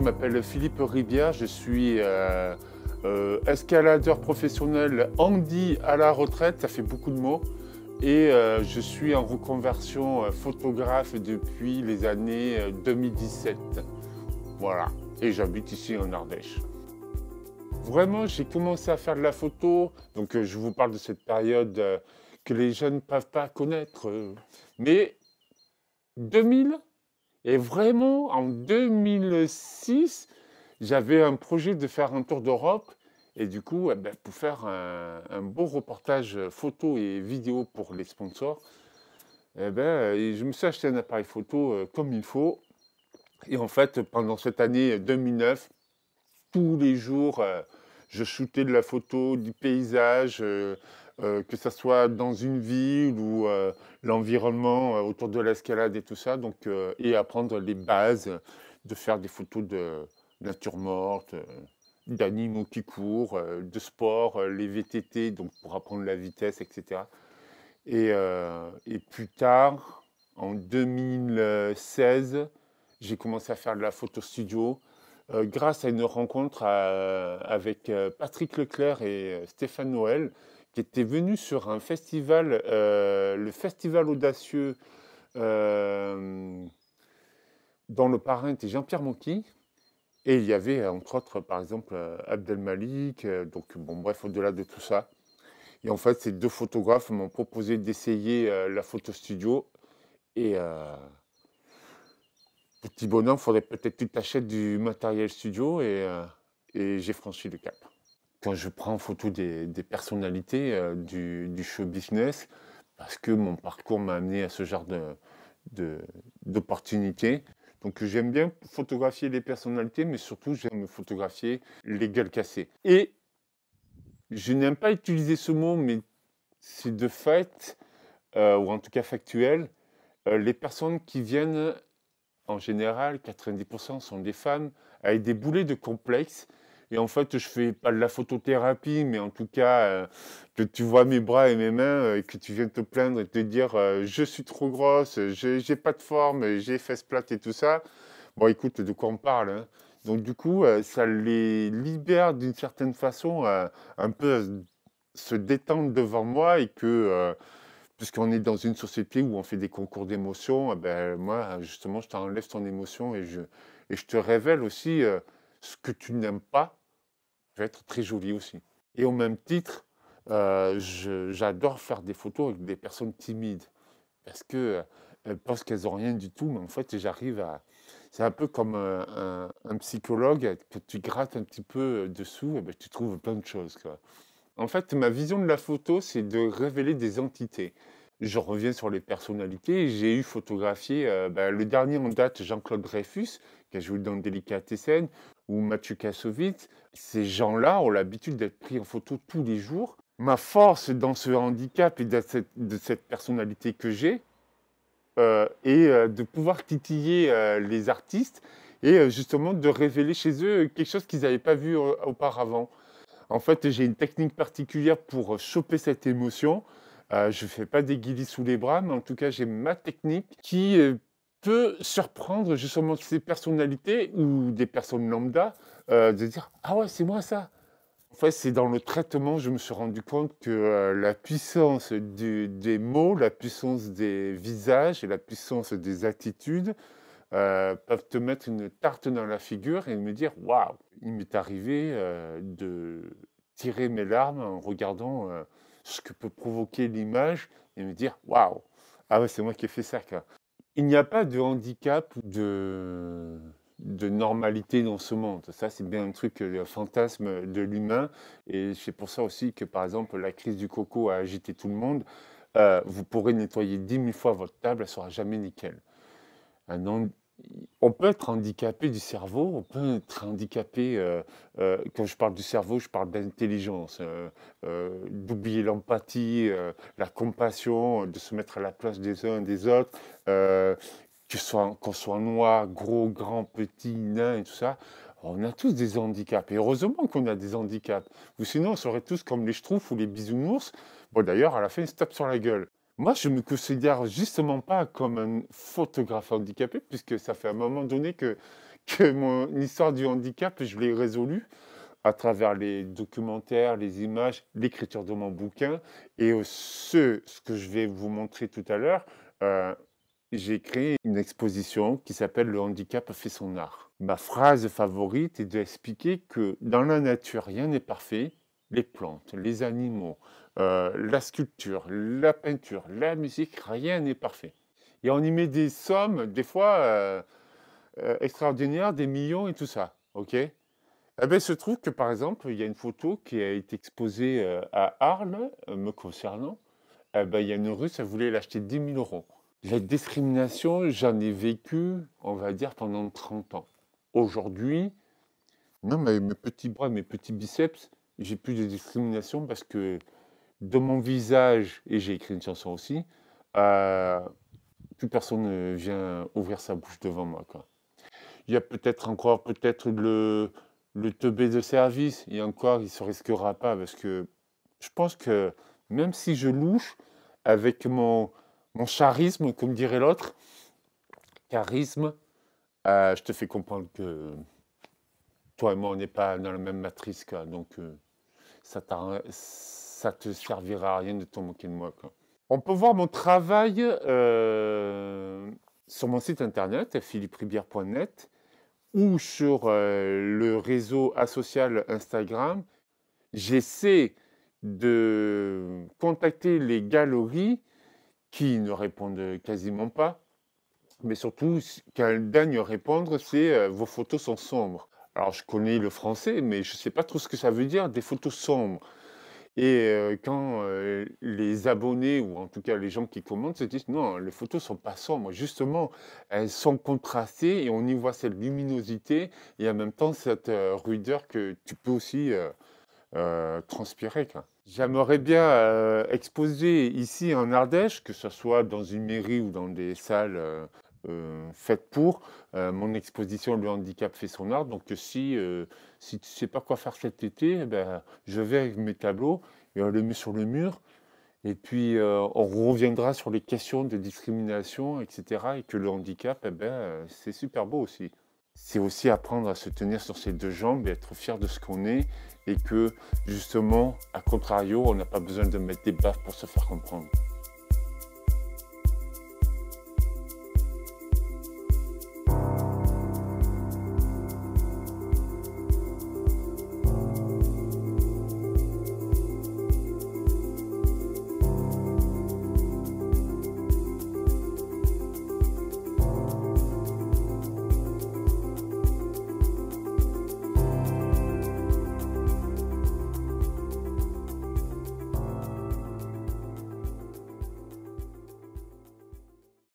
m'appelle Philippe Rivière, je suis escaladeur professionnel handi à la retraite, ça fait beaucoup de mots, et je suis en reconversion photographe depuis les années 2017. Voilà, et j'habite ici en Ardèche. Vraiment, j'ai commencé à faire de la photo, donc je vous parle de cette période que les jeunes ne peuvent pas connaître, mais 2000. Et vraiment, en 2006, j'avais un projet de faire un tour d'Europe. Et du coup, pour faire un beau reportage photo et vidéo pour les sponsors, je me suis acheté un appareil photo comme il faut. Et en fait, pendant cette année 2009, tous les jours, je shootais de la photo, du paysage, que ce soit dans une ville ou l'environnement autour de l'escalade et tout ça. Donc, et apprendre les bases de faire des photos de nature morte, d'animaux qui courent, de sport, les VTT, donc pour apprendre la vitesse, etc. Et plus tard, en 2016, j'ai commencé à faire de la photo studio grâce à une rencontre avec Patrick Leclerc et Stéphane Noël, qui étaient venus sur un festival, le Festival Audacieux, euh, dont le parrain était Jean-Pierre Mocky. Et il y avait, entre autres, par exemple, Abdel Malik, donc bon, bref, au-delà de tout ça. Et en fait, ces deux photographes m'ont proposé d'essayer la photo studio. Et petit bonhomme, il faudrait peut-être que tu t'achètes du matériel studio et j'ai franchi le cap. Quand je prends en photo des personnalités du show business, parce que mon parcours m'a amené à ce genre d'opportunités. Donc j'aime bien photographier les personnalités, mais surtout j'aime photographier les gueules cassées. Et je n'aime pas utiliser ce mot, mais c'est de fait, ou en tout cas factuel, les personnes qui viennent, en général, 90% sont des femmes, avec des boulets de complexe. Et en fait, je fais pas de la photothérapie, mais en tout cas, que tu vois mes bras et mes mains, et que tu viens te plaindre et te dire je suis trop grosse, j'ai pas de forme, j'ai les fesses plates et tout ça. Bon, écoute, de quoi on parle, hein. Donc, du coup, ça les libère d'une certaine façon, un peu se détendre devant moi et que, puisqu'on est dans une société où on fait des concours d'émotions, moi, justement, je t'enlève ton émotion et je te révèle aussi ce que tu n'aimes pas va être très joli aussi. Et au même titre, j'adore faire des photos avec des personnes timides parce que elles pensent qu'elles n'ont rien du tout, mais en fait, j'arrive à. C'est un peu comme un psychologue, que tu grattes un petit peu dessous, tu trouves plein de choses, quoi. En fait, ma vision de la photo, c'est de révéler des entités. Je reviens sur les personnalités. J'ai eu photographié le dernier en date, Jean-Claude Dreyfus, qui a joué dans Délicatessen, ou Mathieu Kassovitz. Ces gens-là ont l'habitude d'être pris en photo tous les jours. Ma force dans ce handicap et de cette personnalité que j'ai, est de pouvoir titiller les artistes et justement de révéler chez eux quelque chose qu'ils n'avaient pas vu auparavant. En fait, j'ai une technique particulière pour choper cette émotion. Je ne fais pas des guilis sous les bras, mais en tout cas, j'ai ma technique qui peut surprendre justement ces personnalités ou des personnes lambda de dire ah ouais, c'est moi ça. En fait, c'est dans le traitement, je me suis rendu compte que la puissance des mots, la puissance des visages et la puissance des attitudes peuvent te mettre une tarte dans la figure et me dire waouh, il m'est arrivé de tirer mes larmes en regardant ce que peut provoquer l'image et me dire waouh, ah ouais, c'est moi qui ai fait ça, quoi. Il n'y a pas de handicap ou de normalité dans ce monde. Ça, c'est bien un truc, un fantasme de l'humain. Et c'est pour ça aussi que, par exemple, la crise du coco a agité tout le monde. Vous pourrez nettoyer 10 000 fois votre table, elle ne sera jamais nickel. Un han- On peut être handicapé du cerveau, on peut être handicapé, quand je parle du cerveau, je parle d'intelligence, d'oublier l'empathie, la compassion, de se mettre à la place des uns et des autres, qu'on soit noir, gros, grand, petit, nain et tout ça. On a tous des handicaps. Et heureusement qu'on a des handicaps. Ou sinon, on serait tous comme les schtroumpfs ou les bisounours. Bon, d'ailleurs, à la fin, ils se tapent sur la gueule. Moi, je ne me considère justement pas comme un photographe handicapé, puisque ça fait un moment donné que mon histoire du handicap, je l'ai résolue à travers les documentaires, les images, l'écriture de mon bouquin et ce que je vais vous montrer tout à l'heure. J'ai créé une exposition qui s'appelle «Le handicap fait son art». Ma phrase favorite est d'expliquer que dans la nature, rien n'est parfait. Les plantes, les animaux, la sculpture, la peinture, la musique, rien n'est parfait. Et on y met des sommes, des fois extraordinaires, des millions et tout ça. Ok? Eh bien, il se trouve que par exemple, il y a une photo qui a été exposée à Arles, me concernant. Eh ben, il y a une Russe, elle voulait l'acheter 10 000 euros. La discrimination, j'en ai vécu, on va dire, pendant 30 ans. Aujourd'hui, non, mais mes petits bras, mes petits biceps, j'ai plus de discrimination parce que de mon visage, et j'ai écrit une chanson aussi, euh, plus personne ne vient ouvrir sa bouche devant moi, quoi. Il y a peut-être encore peut-être le teubé de service, et encore, il ne se risquera pas parce que je pense que même si je louche avec mon charisme, comme dirait l'autre, charisme, je te fais comprendre que toi et moi, on n'est pas dans la même matrice, quoi. Donc, ça te servira à rien de te moquer de moi, quoi. On peut voir mon travail sur mon site internet, philippribière.net, ou sur le réseau asocial Instagram. J'essaie de contacter les galeries qui ne répondent quasiment pas, mais surtout, quand elles daignent répondre, c'est vos photos sont sombres. Alors, je connais le français, mais je ne sais pas trop ce que ça veut dire, des photos sombres. Et quand les abonnés, ou en tout cas les gens qui commentent, se disent non, les photos ne sont pas sombres. Justement, elles sont contrastées et on y voit cette luminosité et en même temps cette rudeur que tu peux aussi transpirer, quoi. J'aimerais bien exposer ici en Ardèche, que ce soit dans une mairie ou dans des salles faites pour mon exposition Le handicap fait son art. Donc si tu ne sais pas quoi faire cet été, eh ben, je vais avec mes tableaux et on les met sur le mur. Et puis on reviendra sur les questions de discrimination, etc. Et que le handicap, eh ben, c'est super beau aussi. C'est aussi apprendre à se tenir sur ses deux jambes et être fier de ce qu'on est. Et que justement, à contrario, on n'a pas besoin de mettre des baffes pour se faire comprendre.